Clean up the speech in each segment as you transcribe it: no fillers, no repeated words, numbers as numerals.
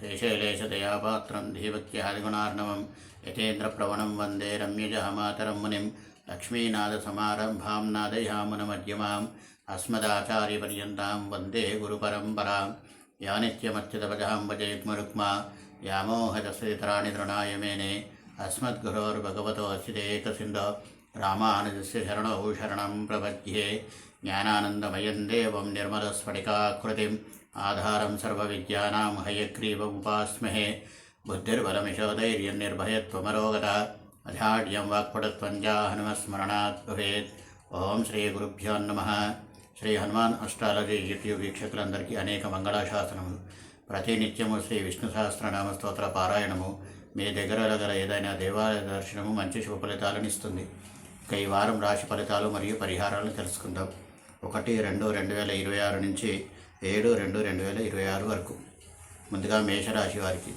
श्रीशैलेशदयापात्रं धीभक्त्यादिगुणार्णवं यतेन्द्रप्रवणं वन्दे रम्यजहमातरं मुनिं लक्ष्मीनाथसमारम्भां नादयामुनमध्यमाम् अस्मदाचार्यपर्यन्तां वन्दे गुरुपरम्परां या नित्यमच्युतपदां भजेत्मरुक्मा यामोहदस्यतराणि तृणाय मेने अस्मद्गुरोर्भगवतोऽस्य एकसिन्धो रामानुजस्य शरणौ शरणं प्रपद्ये ज्ञानानन्दमयं देवं निर्मलस्फटिकाकृतिम् आधारं सर्वविद्यानां हयग्रीवमुपास्महे बुद्धिर्बलमिशोधैर्यं निर्भयत्वमरोगता अजाड्यं वाक्पटुत्वं च हनुमस्मरणात् भवेत्। ఓం శ్రీ గురుభ్యో నమః. శ్రీ హనుమాన్ అస్ట్రాలజీ యూట్యూబ్ వీక్షకులందరికీ అనేక మంగళాశాసనములు. ప్రతినిత్యము శ్రీ విష్ణు సహస్రనామ స్తోత్ర పారాయణము మీ దగ్గర ఏదైనా దేవాలయ దర్శనము మంచి శుభ ఫలితాలను ఇస్తుంది. ఇక ఈ వారం రాశి ఫలితాలు మరియు పరిహారాలను తెలుసుకుందాం. 1-2-2026 నుంచి 7-2-2026 వరకు. ముందుగా మేషరాశి వారికి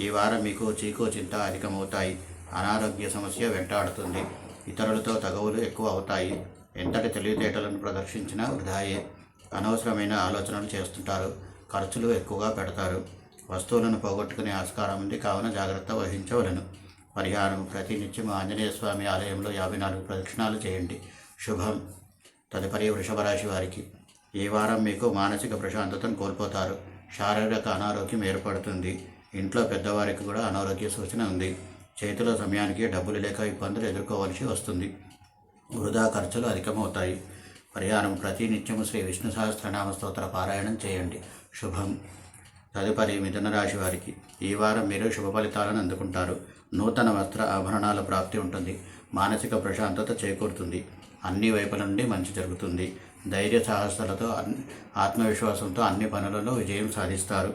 ఈ వారం మీకు చీకు చింత అధికమవుతాయి. అనారోగ్య సమస్య వెంటాడుతుంది. ఇతరులతో తగవులు ఎక్కువ అవుతాయి. ఎంతటి తెలివితేటలను ప్రదర్శించినా వృధాయే. అనవసరమైన ఆలోచనలు చేస్తుంటారు. ఖర్చులు ఎక్కువగా పెడతారు. వస్తువులను పోగొట్టుకునే ఆస్కారం ఉంది, కావున జాగ్రత్త వహించవలను. పరిహారం ప్రతినిత్యం ఆంజనేయ స్వామి ఆలయంలో 54 ప్రదక్షిణాలు చేయండి. శుభం. తదుపరి వృషభ రాశి వారికి ఈ వారం మీకు మానసిక ప్రశాంతతను కోల్పోతారు. శారీరక అనారోగ్యం ఏర్పడుతుంది. ఇంట్లో పెద్దవారికి కూడా అనారోగ్య సూచన ఉంది. చేతిలో సమయానికి డబ్బులు లేక ఇబ్బందులు ఎదుర్కోవాల్సి వస్తుంది. వృధా ఖర్చులు అధికమవుతాయి. పరిహారం ప్రతినిత్యము శ్రీ విష్ణు సహస్రనామ స్తోత్ర పారాయణం చేయండి. శుభం. తదుపరి మిథున రాశి వారికి ఈ వారం మీరు శుభ ఫలితాలను అందుకుంటారు. నూతన వస్త్ర ఆభరణాల ప్రాప్తి ఉంటుంది. మానసిక ప్రశాంతత చేకూరుతుంది. అన్ని వైపుల నుండి మంచి జరుగుతుంది. ధైర్య సాహసాలతో ఆత్మవిశ్వాసంతో అన్ని పనులలో విజయం సాధిస్తారు.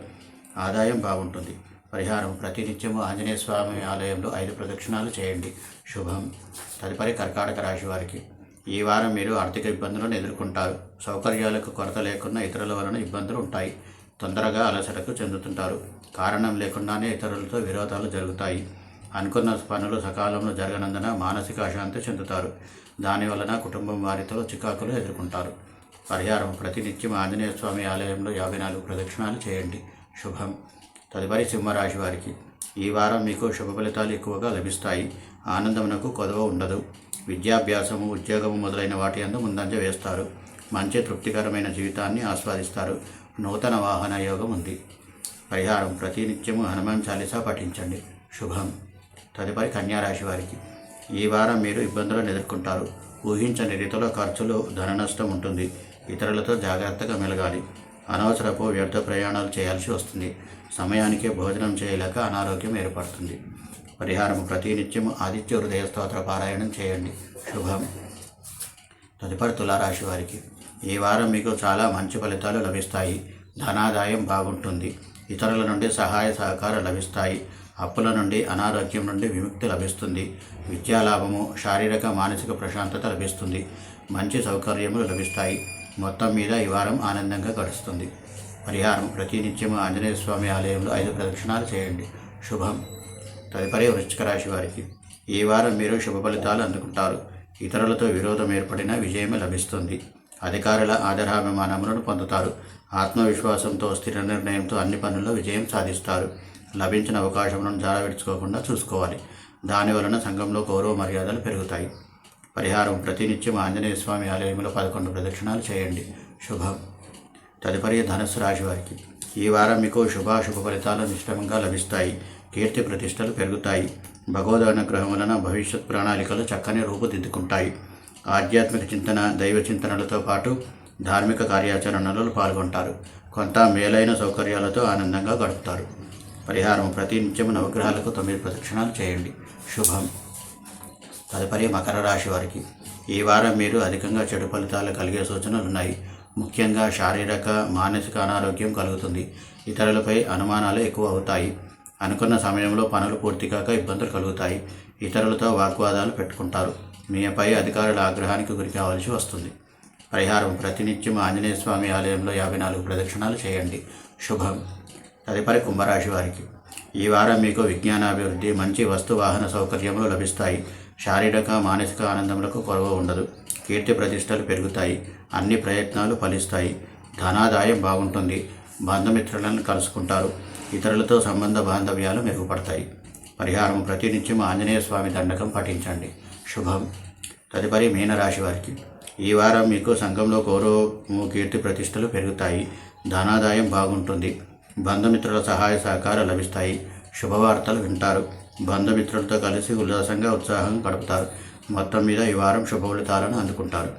ఆదాయం బాగుంటుంది. పరిహారం ప్రతినిత్యము ఆంజనేయ స్వామి ఆలయంలో 5 ప్రదక్షిణాలు చేయండి. శుభం. తదుపరి కర్కాటక రాశి వారికి ఈ వారం మీరు ఆర్థిక ఇబ్బందులను ఎదుర్కొంటారు. సౌకర్యాలకు కొరత లేకుండా ఇతరుల వలన ఇబ్బందులు ఉంటాయి. తొందరగా అలసటకు చెందుతుంటారు. కారణం లేకుండానే ఇతరులతో విరోధాలు జరుగుతాయి. అనుకున్న పనులు సకాలంలో జరగనందున మానసిక అశాంతి చెందుతారు. దానివలన కుటుంబం వారితో చికాకులు ఎదుర్కొంటారు. పరిహారం ప్రతినిత్యం ఆంజనేయ స్వామి ఆలయంలో 54 ప్రదక్షిణాలు చేయండి. శుభం. తదుపరి సింహరాశి వారికి ఈ వారం మీకు శుభ ఫలితాలు ఎక్కువగా లభిస్తాయి. ఆనందమునకు కొదవ ఉండదు. విద్యాభ్యాసము, ఉద్యోగము మొదలైన వాటి యందు ముందంజ వేస్తారు. మంచి తృప్తికరమైన జీవితాన్ని ఆస్వాదిస్తారు. నూతన వాహన యోగం ఉంది. పరిహారం ప్రతినిత్యము హనుమాన్ చాలీసా పఠించండి. శుభం. తదుపరి కన్యారాశి వారికి ఈ వారం మీరు ఇబ్బందులను ఎదుర్కొంటారు. ఊహించని రీతిలో ఖర్చులు, ధన నష్టం ఉంటుంది. ఇతరులతో జాగ్రత్తగా మెలగాలి. అనవసరపు వ్యర్థ ప్రయాణాలు చేయాల్సి వస్తుంది. సమయానికే భోజనం చేయలేక అనారోగ్యం ఏర్పడుతుంది. పరిహారం ప్రతినిత్యం ఆదిత్య హృదయ స్తోత్ర పారాయణం చేయండి. శుభం. తదుపరి తులారాశి వారికి ఈ వారం మీకు చాలా మంచి ఫలితాలు లభిస్తాయి. ధనాదాయం బాగుంటుంది. ఇతరుల నుండి సహాయ సహకారం లభిస్తాయి. అప్పుల నుండి, అనారోగ్యం నుండి విముక్తి లభిస్తుంది. విద్యాలాభము, శారీరక మానసిక ప్రశాంతత లభిస్తుంది. మంచి సౌకర్యములు లభిస్తాయి. మొత్తం మీద ఈ వారం ఆనందంగా గడుస్తుంది. పరిహారం ప్రతినిత్యము ఆంజనేయ స్వామి ఆలయంలో 5 ప్రదక్షిణాలు చేయండి. శుభం. తదుపరి వృశ్చిక రాశి వారికి ఈ వారం మీరు శుభ ఫలితాలు అందుకుంటారు. ఇతరులతో విరోధం ఏర్పడిన విజయమే లభిస్తుంది. అధికారుల ఆదరాభిమానములను పొందుతారు. ఆత్మవిశ్వాసంతో, స్థిర నిర్ణయంతో అన్ని పనుల్లో విజయం సాధిస్తారు. లభించిన అవకాశములను జారవిడుచుకోకుండా చూసుకోవాలి. దానివలన సంఘంలో గౌరవ మర్యాదలు పెరుగుతాయి. పరిహారం ప్రతినిత్యం ఆంజనేయ స్వామి ఆలయంలో 11 ప్రదక్షిణాలు చేయండి. శుభం. తదుపరి ధనుస్సు రాశి వారికి ఈ వారం మీకు శుభాశుభ ఫలితాలు నిశ్చితంగా లభిస్తాయి. కీర్తి ప్రతిష్టలు పెరుగుతాయి. భగవదనుగ్రహం వలన భవిష్యత్ ప్రణాళికలు చక్కని రూపుదిద్దుకుంటాయి. ఆధ్యాత్మిక చింతన, దైవ చింతనలతో పాటు ధార్మిక కార్యాచరణలో పాల్గొంటారు. కొంత మేలైన సౌకర్యాలతో ఆనందంగా గడుపుతారు. పరిహారం ప్రతినిత్యం నవగ్రహాలకు 9 ప్రదక్షిణాలు చేయండి. శుభం. తదుపరి మకర రాశి వారికి ఈ వారం మీరు అధికంగా చెడు ఫలితాలు కలిగే సూచనలు ఉన్నాయి. ముఖ్యంగా శారీరక, మానసిక అనారోగ్యం కలుగుతుంది. ఇతరులపై అనుమానాలు ఎక్కువ అవుతాయి. అనుకున్న సమయంలో పనులు పూర్తి కాక ఇబ్బందులు కలుగుతాయి. ఇతరులతో వాగ్వాదాలు పెట్టుకుంటారు. మీపై అధికారుల ఆగ్రహానికి గురి కావాల్సి వస్తుంది. పరిహారం ప్రతినిత్యం ఆంజనేయ స్వామి ఆలయంలో 54 ప్రదక్షిణాలు చేయండి. శుభం. తదుపరి కుంభరాశి వారికి ఈ వారం మీకు విజ్ఞానాభివృద్ధి, మంచి వస్తు వాహన సౌకర్యములు లభిస్తాయి. శారీరక, మానసిక ఆనందములకు కొరవ ఉండదు. కీర్తి ప్రతిష్టలు పెరుగుతాయి. అన్ని ప్రయత్నాలు ఫలిస్తాయి. ధనాదాయం బాగుంటుంది. బంధుమిత్రులను కలుసుకుంటారు. ఇతరులతో సంబంధ బాంధవ్యాలు మెరుగుపడతాయి. పరిహారం ప్రతినిత్యం ఆంజనేయ స్వామి దండకం పఠించండి. శుభం. తదుపరి మీనరాశి వారికి ఈ వారం మీకు సంఘంలో గౌరవము, కీర్తి ప్రతిష్టలు పెరుగుతాయి. ధనాదాయం బాగుంటుంది. బంధుమిత్రుల సహాయ సహకారాలు లభిస్తాయి. శుభవార్తలు వింటారు. బంధుమిత్రులతో కలిసి ఉల్లాసంగా ఉత్సాహంగా గడుపుతారు. మొత్తం మీద ఈ వారం శుభ ఫలితాలను అందుకుంటారు.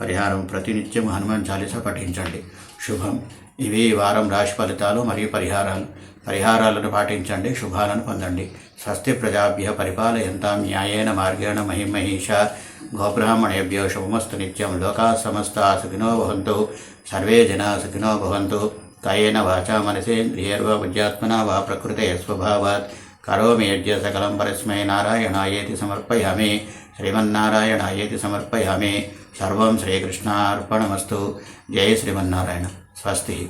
పరిహారం ప్రతినిత్యం హనుమాన్ చాలీసా పఠించండి. శుభం. ఇవి ఈ వారం రాశి ఫలితాలు మరియు పరిహారాలను పాటించండి. శుభాలను పొందండి. స్వస్తి ప్రజాభ్య పరిపాలయంతాం న్యాయేన మార్గేణ మహిమహీషా గోబ్రాహ్మణేభ్యో శుభమస్తు నిత్యం. లోకా సమస్తా సుఖినో భవంతు. సర్వే జనా సుఖినో భవంతు. కాయేన వాచా మనసేంద్రియర్వా బుద్ధ్యాత్మనా వా ప్రకృతే స్వభావాత్ కరోమి యజ్ఞ సకలం పరస్మై నారాయణాయేతి సమర్పయామి. శ్రీమన్నారాయణాయేతి సమర్పయామి. సర్వం శ్రీకృష్ణార్పణమస్తు. జై శ్రీమన్నారాయణ. స్వస్తి.